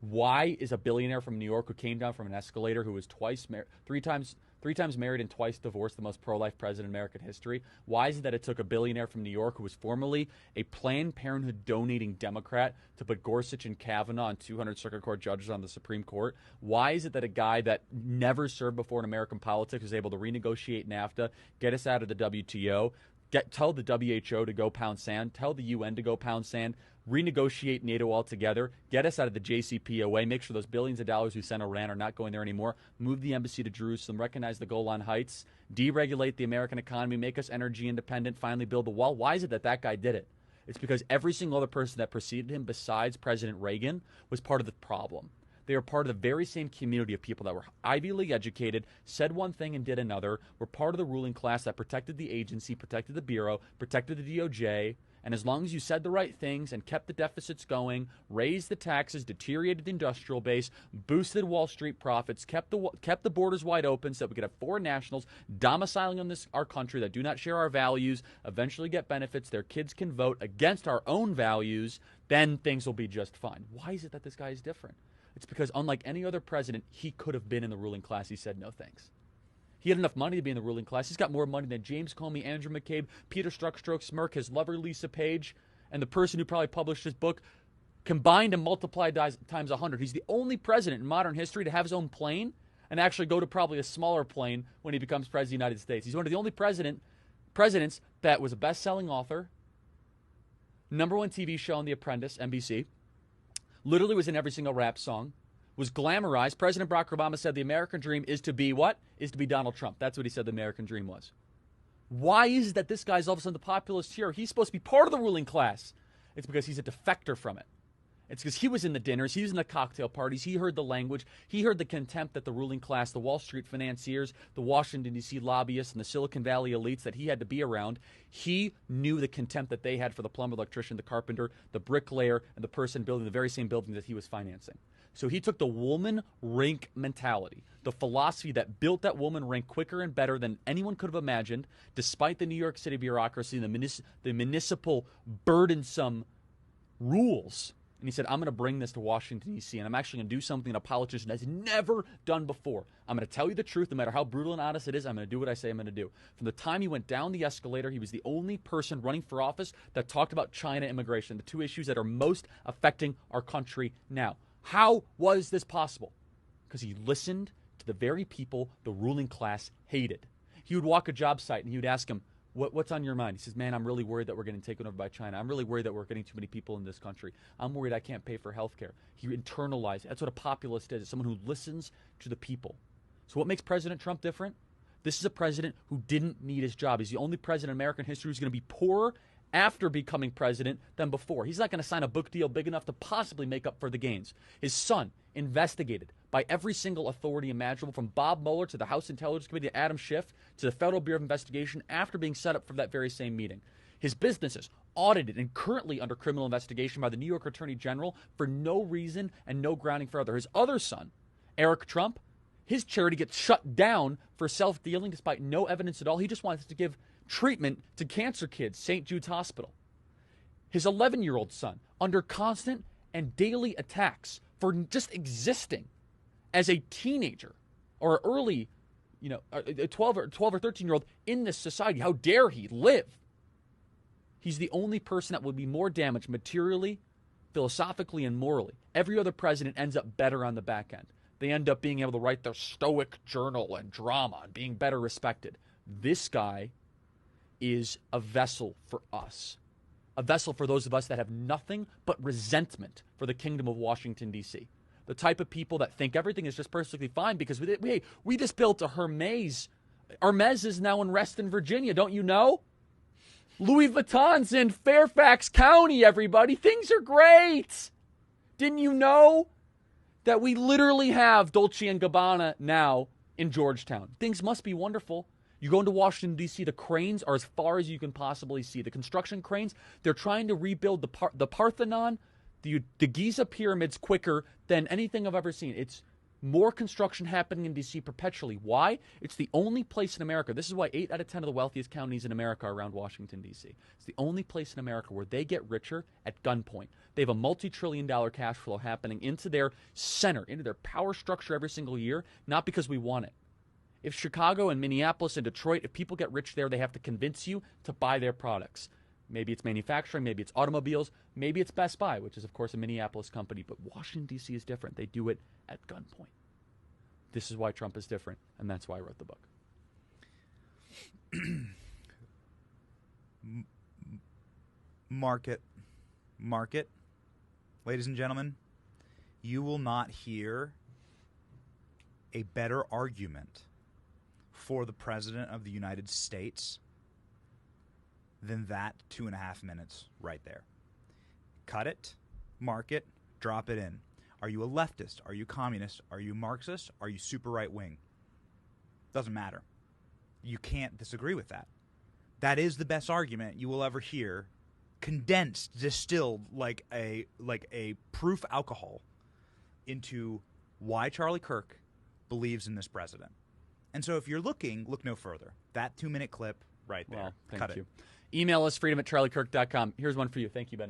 Why is a billionaire from New York who came down from an escalator, who was three times married and twice divorced, the most pro-life president in American history? Why is it that it took a billionaire from New York who was formerly a Planned Parenthood donating Democrat to put Gorsuch and Kavanaugh and 200 Circuit Court judges on the Supreme Court? Why is it that a guy that never served before in American politics was able to renegotiate NAFTA, get us out of the WTO, tell the WHO to go pound sand, tell the UN to go pound sand, renegotiate NATO altogether, get us out of the JCPOA, make sure those billions of dollars we sent Iran are not going there anymore, move the embassy to Jerusalem, recognize the Golan Heights, deregulate the American economy, make us energy independent, finally build the wall? Why is it that that guy did it? It's because every single other person that preceded him besides President Reagan was part of the problem. They were part of the very same community of people that were Ivy League educated, said one thing and did another, were part of the ruling class that protected the agency, protected the Bureau, protected the DOJ. And as long as you said the right things and kept the deficits going, raised the taxes, deteriorated the industrial base, boosted Wall Street profits, kept the borders wide open so that we could have foreign nationals domiciling in our country that do not share our values, eventually get benefits, their kids can vote against our own values, then things will be just fine. Why is it that this guy is different? It's because unlike any other president, he could have been in the ruling class. He said no thanks. He had enough money to be in the ruling class. He's got more money than James Comey, Andrew McCabe, Peter Strzok, Smirk, his lover Lisa Page, and the person who probably published his book combined and multiplied times 100. He's the only president in modern history to have his own plane and actually go to probably a smaller plane when he becomes president of the United States. He's one of the only presidents that was a best-selling author, #1 TV show on The Apprentice, NBC, literally was in every single rap song, was glamorized. President Barack Obama said the American dream is to be what? Is to be Donald Trump. That's what he said the American dream was. Why is it that this guy's all of a sudden the populist hero? He's supposed to be part of the ruling class. It's because he's a defector from it. It's because he was in the dinners, he was in the cocktail parties, he heard the language, he heard the contempt that the ruling class, the Wall Street financiers, the Washington, D.C. lobbyists, and the Silicon Valley elites that he had to be around. He knew the contempt that they had for the plumber, electrician, the carpenter, the bricklayer, and the person building the very same building that he was financing. So he took the woman rink mentality, the philosophy that built that woman rink quicker and better than anyone could have imagined, despite the New York City bureaucracy and the municipal burdensome rules. And he said, I'm going to bring this to Washington, D.C., and I'm actually going to do something that a politician has never done before. I'm going to tell you the truth, no matter how brutal and honest it is. I'm going to do what I say I'm going to do. From the time he went down the escalator, he was the only person running for office that talked about China immigration, the two issues that are most affecting our country now. How was this possible? Because he listened to the very people the ruling class hated. He would walk a job site, and he would ask him, what's on your mind? He says, man, I'm really worried that we're getting taken over by China. I'm really worried that we're getting too many people in this country. I'm worried I can't pay for health care. He internalized. That's what a populist is. It's someone who listens to the people. So what makes President Trump different? This is a president who didn't need his job. He's the only president in American history who's going to be poorer after becoming president than before. He's not going to sign a book deal big enough to possibly make up for the gains. His son, investigated by every single authority imaginable, from Bob Mueller to the House Intelligence Committee to Adam Schiff to the Federal Bureau of Investigation, after being set up for that very same meeting. His businesses audited and currently under criminal investigation by the New York Attorney General for no reason and no grounding further. His other son, Eric Trump, his charity gets shut down for self-dealing despite no evidence at all. He just wants to give treatment to cancer kids, St. Jude's Hospital. His 11-year-old son, under constant and daily attacks for just existing as a teenager or early, a 12 or 13-year-old in this society. How dare he live? He's the only person that would be more damaged materially, philosophically, and morally. Every other president ends up better on the back end. They end up being able to write their stoic journal and drama and being better respected. This guy is a vessel for us. A vessel for those of us that have nothing but resentment for the kingdom of Washington, D.C. The type of people that think everything is just perfectly fine because we just built a Hermes. Hermes is now in Reston, Virginia. Don't you know? Louis Vuitton's in Fairfax County, everybody. Things are great. Didn't you know that we literally have Dolce & Gabbana now in Georgetown? Things must be wonderful. You go into Washington, D.C., the cranes are as far as you can possibly see. The construction cranes, they're trying to rebuild the Parthenon, the Giza pyramids quicker than anything I've ever seen. It's More construction happening in D.C. perpetually. Why? It's the only place in America. This is why 8 out of 10 of the wealthiest counties in America are around Washington, D.C. It's the only place in America where they get richer at gunpoint. They have a multi-trillion-dollar cash flow happening into their center, into their power structure every single year, not because we want it. If Chicago and Minneapolis and Detroit, if people get rich there, they have to convince you to buy their products. Maybe it's manufacturing, maybe it's automobiles, maybe it's Best Buy, which is, of course, a Minneapolis company. But Washington, D.C. is different. They do it at gunpoint. This is why Trump is different, and that's why I wrote the book. Market. Ladies and gentlemen, you will not hear a better argument for the President of the United States than that 2.5 minutes right there. Cut it, mark it, drop it in. Are you a leftist? Are you communist? Are you Marxist? Are you super right wing? Doesn't matter. You can't disagree with that. That is the best argument you will ever hear, condensed, distilled like a proof alcohol into why Charlie Kirk believes in this president. And so if you're looking, look no further. That 2-minute clip right there. Well, Cut thank you. it. Email us, freedom@charliekirk.com. Here's one for you. Thank you, Benny.